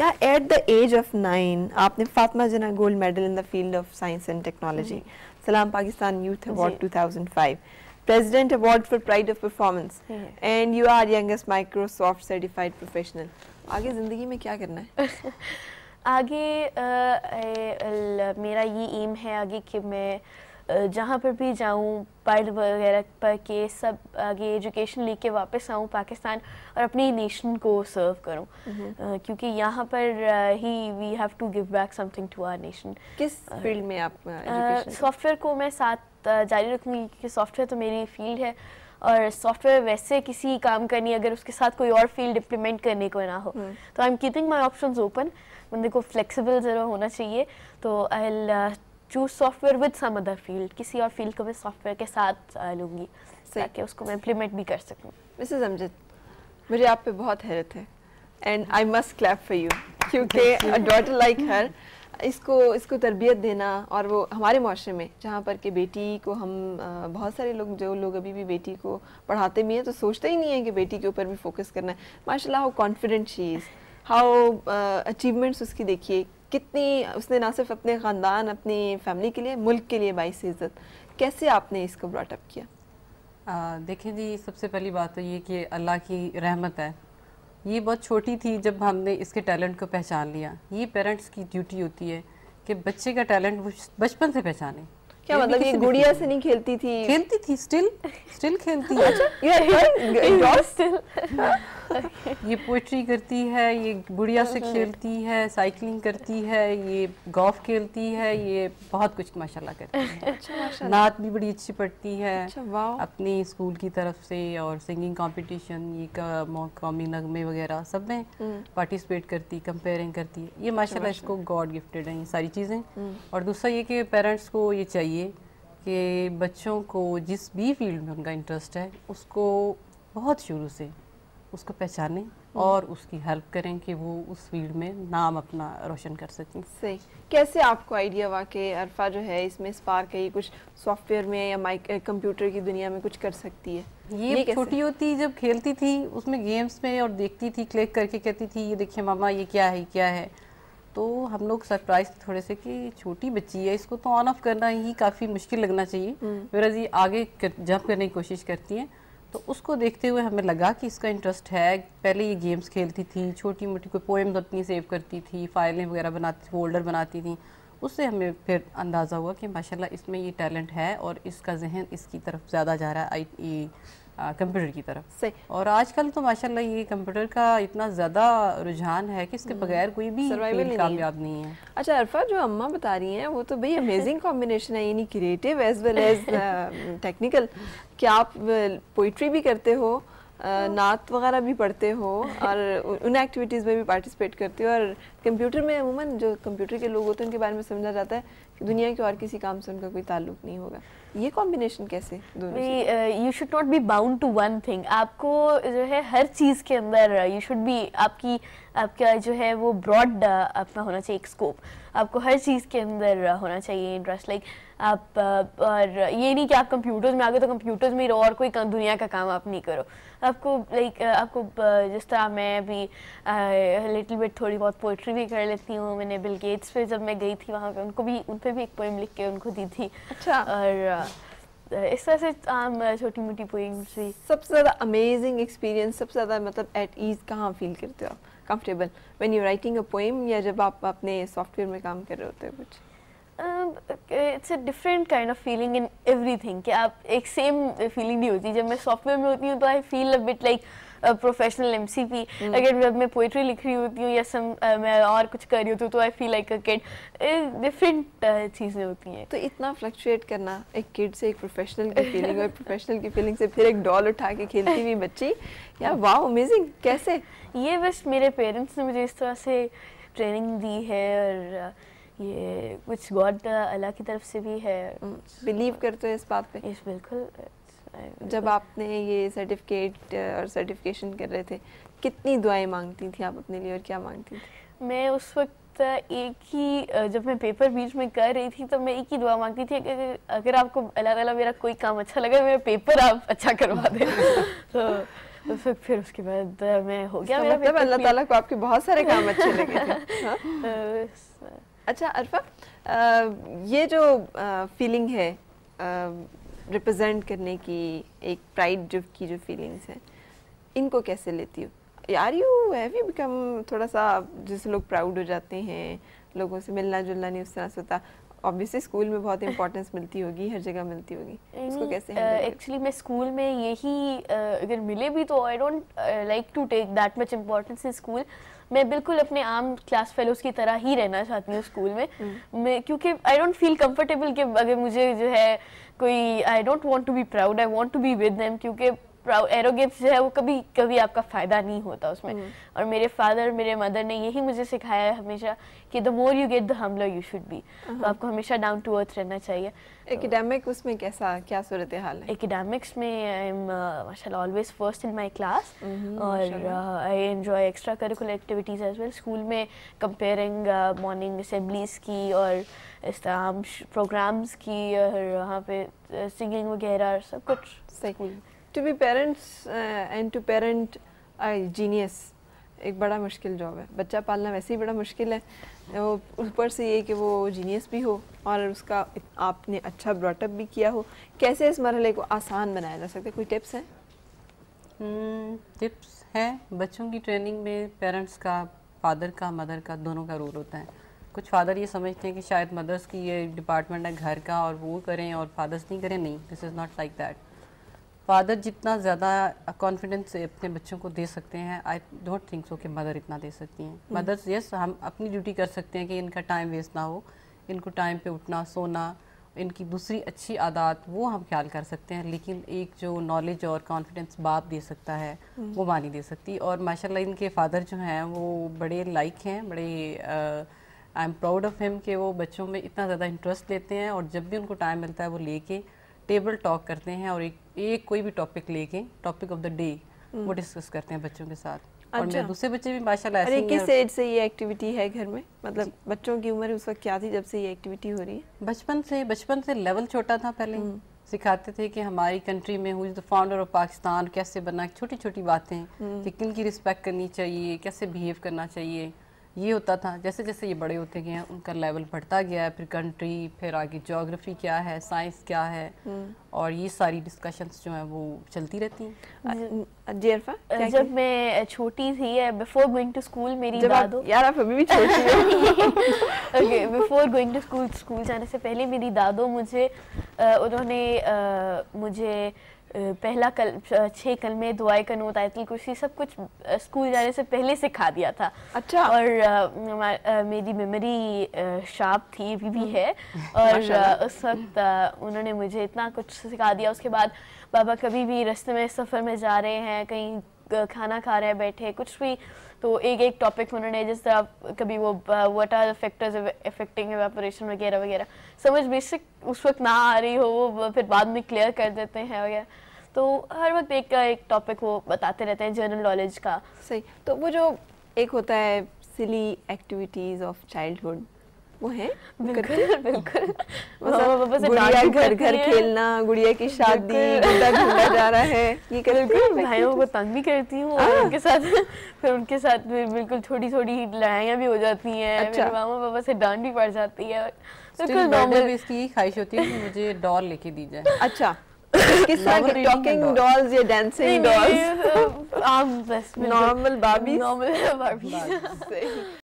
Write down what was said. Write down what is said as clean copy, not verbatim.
क्या at the age of 9 आपने Fatima Jinnah gold medal in the field of science and technology, Salaam Pakistan youth award 2005, president award for pride of performance, and you are youngest Microsoft certified professional. आगे ज़िंदगी में क्या करना है? आगे मेरा ये एम है आगे कि मैं जहाँ पर भी जाऊँ पढ़ वगैरह पढ़ के सब आगे एजुकेशन लेके वापस आऊँ पाकिस्तान और अपनी नेशन को सर्व करूँ, क्योंकि यहाँ पर ही we have to give back something to our nation. किस फील्ड में आप? सॉफ्टवेयर को मैं साथ जारी रखूँगी क्योंकि सॉफ्टवेयर तो मेरी फील्ड है और सॉफ्टवेयर वैसे किसी काम करनी अगर उसके साथ कोई और फील्ड इम्प्लीमेंट करने को ना हो तो I am keeping my options open. बंदे को फ्लेक्सिबल ज़रूर होना चाहिए, तो I will choose software with some other field, किसी और फील्ड को मैं सॉफ्टवेयर के साथ लूँगी ताकि उसको मैं इम्प्लीमेंट भी कर सकूँ। मिसेस अमजद, मुझे आप पे बहुत हैरत है and I must clap for you, क्योंकि अ डॉटर लाइक हर इसको तरबियत देना, और वो हमारे माशरे में जहाँ पर कि बेटी को हम बहुत सारे लोग जो लोग अभी भी बेटी को पढ़ाते भी हैं तो सोचते ही नहीं है कि बेटी के ऊपर भी फोकस करना है। माशाल्लाह how confident she is, how achievements उसकी देखिए, कितनी उसने ना सिर्फ अपने ख़ानदान अपनी फैमिली के लिए मुल्क के लिए बाइस इज़्ज़त। कैसे आपने इसको ब्रॉट अप किया? देखें जी, सबसे पहली बात तो ये कि अल्लाह की रहमत है, ये बहुत छोटी थी जब हमने इसके टैलेंट को पहचान लिया। ये पेरेंट्स की ड्यूटी होती है कि बच्चे का टैलेंट वो बचपन से पहचाने। क्या मतलब ये गुड़िया से नहीं खेलती थी? खेलती थी, स्टिल खेलती है। ये पोइट्री करती है, ये गुड़िया से खेलती है, साइकिलिंग करती है, ये गोल्फ खेलती है, ये बहुत कुछ माशाल्लाह करती है। अच्छा, नात भी बड़ी अच्छी पढ़ती है। अच्छा, वाह। अपनी स्कूल की तरफ से और सिंगिंग कंपटीशन, ये कौमी नगमे वगैरह सब में पार्टिसिपेट करती, कंपेयरिंग करती है। ये माशाल्लाह इसको गॉड गिफ्टेड है ये सारी चीज़ें। और दूसरा ये कि पेरेंट्स को ये चाहिए कि बच्चों को जिस भी फील्ड में उनका इंटरेस्ट है उसको बहुत शुरू से उसको पहचानें और उसकी हेल्प करें कि वो उस फील्ड में नाम अपना रोशन कर सकें। सही। कैसे आपको आइडिया हुआ कि अरफा जो है इसमें स्पार्क है, ये कुछ सॉफ्टवेयर में या कंप्यूटर की दुनिया में कुछ कर सकती है? ये छोटी होती जब खेलती थी उसमें गेम्स में और देखती थी, क्लिक करके कहती थी ये देखिए मामा ये क्या है, क्या है। तो हम लोग सरप्राइज थोड़े से कि छोटी बच्ची है, इसको तो ऑन ऑफ करना ही काफ़ी मुश्किल लगना चाहिए, मेरा जी आगे जंप करने की कोशिश करती है। तो उसको देखते हुए हमें लगा कि इसका इंटरेस्ट है। पहले ये गेम्स खेलती थी, छोटी मोटी कोई पोएम्स अपनी सेव करती थी, फाइलें वगैरह बनाती, फोल्डर बनाती थी। उससे हमें फिर अंदाज़ा हुआ कि माशाल्लाह इसमें ये टैलेंट है और इसका जहन इसकी तरफ ज़्यादा जा रहा है, कंप्यूटर की तरफ। सही। और आजकल तो माशाल्लाह ये कंप्यूटर का इतना ज़्यादा रुझान है कि इसके बगैर कोई भी कामयाब नहीं है। अच्छा अरफा, जो अम्मा बता रही हैं वो तो भाई अमेजिंग कॉम्बिनेशन है, यानी creative as well as technical. क्या आप पोइट्री भी करते हो, नात वगैरह भी पढ़ते हो और उन एक्टिविटीज़ में भी पार्टिसिपेट करते हो, और कंप्यूटर में अमूमन जो कंप्यूटर के लोग होते हैं उनके बारे में समझा जाता है कि दुनिया के और किसी काम से उनका कोई ताल्लुक नहीं होगा। ये कॉम्बिनेशन कैसे दोनों? You should not be bound to one thing. आपको जो है हर चीज़ के अंदर यू शुड बी आपका जो है वो ब्रॉड अपना होना चाहिए एक स्कोप। आपको हर चीज़ के अंदर होना चाहिए इंटरेस्ट। लाइक आप और ये नहीं कि आप कंप्यूटर्स में आ गए तो कंप्यूटर्स में रहो और कोई दुनिया का काम आप नहीं करो। आपको आपको जिस तरह मैं अभी लिटिल बिट थोड़ी बहुत पोइट्री भी कर लेती हूँ। मैंने बिल गेट्स पे जब मैं गई थी वहाँ पे उन पे भी एक पोएम लिख के उनको दी थी। अच्छा। और इस तरह से आम छोटी मोटी पोएम्स भी। सबसे ज़्यादा अमेजिंग एक्सपीरियंस, सबसे ज़्यादा मतलब एट ईज़ कहाँ फील करते हो आप, comfortable, when you writing a poem या जब आप अपने सॉफ्टवेयर में काम कर रहे होते हो कुछ? It's a different kind of feeling in everything कि आप एक सेम फीलिंग नहीं होती। जब मैं सॉफ्टवेयर में होती हूँ तो I feel a bit like professional MCP. अगर जब मैं पोइट्री लिख रही होती हूँ या मैं और कुछ कर रही होती हूँ तो I feel like a kid. Different चीज़ें होती हैं। तो इतना फ्लक्चुएट करना, एक किड से एक प्रोफेशनल की फीलिंग और प्रोफेशनल की फीलिंग से फिर एक डॉल उठा के खेलती हुई बच्ची, यार वाह अमेजिंग। कैसे? ये बस मेरे पेरेंट्स ने मुझे इस तरह से ट्रेनिंग दी है और ये कुछ गॉड अल्लाह की तरफ से भी है। बिलीव करते हो इस बात पे? यस बिल्कुल। जब आपने ये सर्टिफिकेट और सर्टिफिकेशन कर रहे थे कितनी दुआएं मांगती थी आप अपने लिए और क्या मांगती थी? मैं उस वक्त एक ही, जब मैं पेपर बीच में कर रही थी तो मैं एक ही दुआ मांगती थी कि अगर आपको अल्लाह ताला मेरा कोई काम अच्छा लगा मेरा पेपर आप अच्छा करवा दें। तो तो फिर उसके बाद मैं हो गया मेरा मतलब अल्लाह ताला को आपके बहुत सारे काम अच्छे लगे थे। हाँ? अच्छा अरफा, ये जो फीलिंग है रिप्रेजेंट करने की, एक प्राइड की जो फीलिंग्स हैं, इनको कैसे लेती हो? यार हैव यू बिकम थोड़ा सा, जैसे लोग प्राउड हो जाते हैं, लोगों से मिलना जुलना नहीं उस तरह से होता, ऑब्वियसली स्कूल में बहुत इंपॉर्टेंस मिलती होगी, हर जगह मिलती होगी, इसको कैसे एक्चुअली मैं स्कूल में यही अगर मिले भी तो I don't like to take that much importance in school. मैं बिल्कुल अपने आम क्लास फेलोज की तरह ही रहना चाहती हूँ स्कूल में। मैं क्योंकि आई डोंट फील कंफर्टेबल कि अगर मुझे जो है कोई, I don't want to be proud, I want to be with them, क्योंकि एरोगेंस जो है वो कभी कभी आपका फ़ायदा नहीं होता उसमें। और मेरे फादर, मेरे मदर ने यही मुझे सिखाया है हमेशा कि the more you get the humbler you should be. तो आपको हमेशा डाउन टू अर्थ रहना चाहिए। एकेडमिक उसमें क्या सूरत हाल है? एकेडमिक्स में आई एम माशाल्लाह always first in my class, और I enjoy extra curricular activities as well. School में कंपेयरिंग मॉर्निंग असेंबलीज की और इस तरह प्रोग्राम्स की, और वहाँ पे सिंगिंग वगैरह सब कुछ। सही। To be parents and to parent genius एक बड़ा मुश्किल जॉब है। बच्चा पालना वैसे ही बड़ा मुश्किल है, ऊपर से ये कि वो जीनियस भी हो और उसका आपने अच्छा ब्रॉटअप भी किया हो। कैसे इस मरहले को आसान बनाया जा सकता है? कोई टिप्स हैं? टिप्स हैं। बच्चों की ट्रेनिंग में पेरेंट्स का, फादर का, मदर का, दोनों का रोल होता है। कुछ फादर ये समझते हैं कि शायद मदर्स की ये डिपार्टमेंट है घर का और वो करें और फादर्स नहीं करें। नहीं, this is not like that. Father जितना ज़्यादा कॉन्फिडेंस से अपने बच्चों को दे सकते हैं, आई डोंट थिंक सो कि मदर इतना दे सकती हैं। मदर्स यस, हम अपनी ड्यूटी कर सकते हैं कि इनका टाइम वेस्ट ना हो, इनको टाइम पे उठना, सोना, इनकी दूसरी अच्छी आदत वो हम ख्याल कर सकते हैं, लेकिन एक जो नॉलेज और कॉन्फिडेंस बाप दे सकता है वो माँ नहीं दे सकती। और माशाल्लाह इनके फादर जो हैं वो बड़े लाइक हैं, बड़े I am proud of him कि वो बच्चों में इतना ज़्यादा इंटरेस्ट लेते हैं और जब भी उनको टाइम मिलता है वो लेके टेबल टॉक करते हैं और एक कोई भी टॉपिक लेके, टॉपिक ऑफ द डे वो डिस्कस करते हैं बचों के साथ। अच्छा। और मेरे दूसरे बच्चे भी माशाल्लाह ऐसे ही किस एज से ये एक्टिविटी है घर में? मतलब बच्चों की उम्र उस वक्त क्या थी जब से ये एक्टिविटी हो रही है? बचपन से लेवल छोटा था। पहले सिखाते थे कि हमारी कंट्री में who is the founder of Pakistan कैसे बनना, छोटी छोटी बातें कि किन की रिस्पेक्ट करनी चाहिए, कैसे बिहेव करना चाहिए, ये होता था। जैसे जैसे ये बड़े होते गए हैं उनका लेवल बढ़ता गया है, फिर कंट्री, फिर आगे ज्योग्राफी क्या है, साइंस क्या है, और ये सारी डिस्कशंस जो हैं वो चलती रहती हैं। जी अरफा, जब मैं छोटी थी, बिफोर गोइंग टू स्कूल, मेरी दादो, यार आप अभी भी छोटी हो। Okay, before going to school जाने से पहले मेरी दादो उन्होंने मुझे पहला 6 कलमे, दुआए कनूत, आयतुल कुर्सी सब कुछ स्कूल जाने से पहले सिखा दिया था। अच्छा। और मेरी मेमोरी शार्प थी, अभी भी है, और उस वक्त उन्होंने मुझे इतना कुछ सिखा दिया। उसके बाद पापा कभी भी रास्ते में, सफ़र में जा रहे हैं, कहीं खाना खा रहे हैं बैठे, कुछ भी, तो एक टॉपिक उन्होंने, जिस तरह कभी वो what are the factors affecting evaporation वगैरह वगैरह, समझ बेसिक उस वक्त ना आ रही हो वो फिर बाद में क्लियर कर देते हैं वगैरह। तो हर वक्त एक टॉपिक वो बताते रहते हैं जनरल नॉलेज का। सही। तो वो जो एक होता है सिली एक्टिविटीज ऑफ चाइल्डहुड, वो है? बिल्कुल बिल्कुल। गुड़िया घर घर खेलना, गुड़िया की शादी, गुड्डा ढूंढा जा रहा है, ये करती भाइयों को तंग भी करती हूँ और उनके साथ बिल्कुल थोड़ी थोड़ी लड़ाइयाँ भी हो जाती हैं। अच्छा। मामा पापा से डांट भी पड़ जाती है। बिल्कुल नॉर्मल। इसकी ख्वाहिश होती है कि मुझे डॉल लेके दी जाए। अच्छा, किस तरह की टॉकिंग डॉल्स या डांसिंग डॉल्स? बस नॉर्मल बार्बी। Normal Barbie.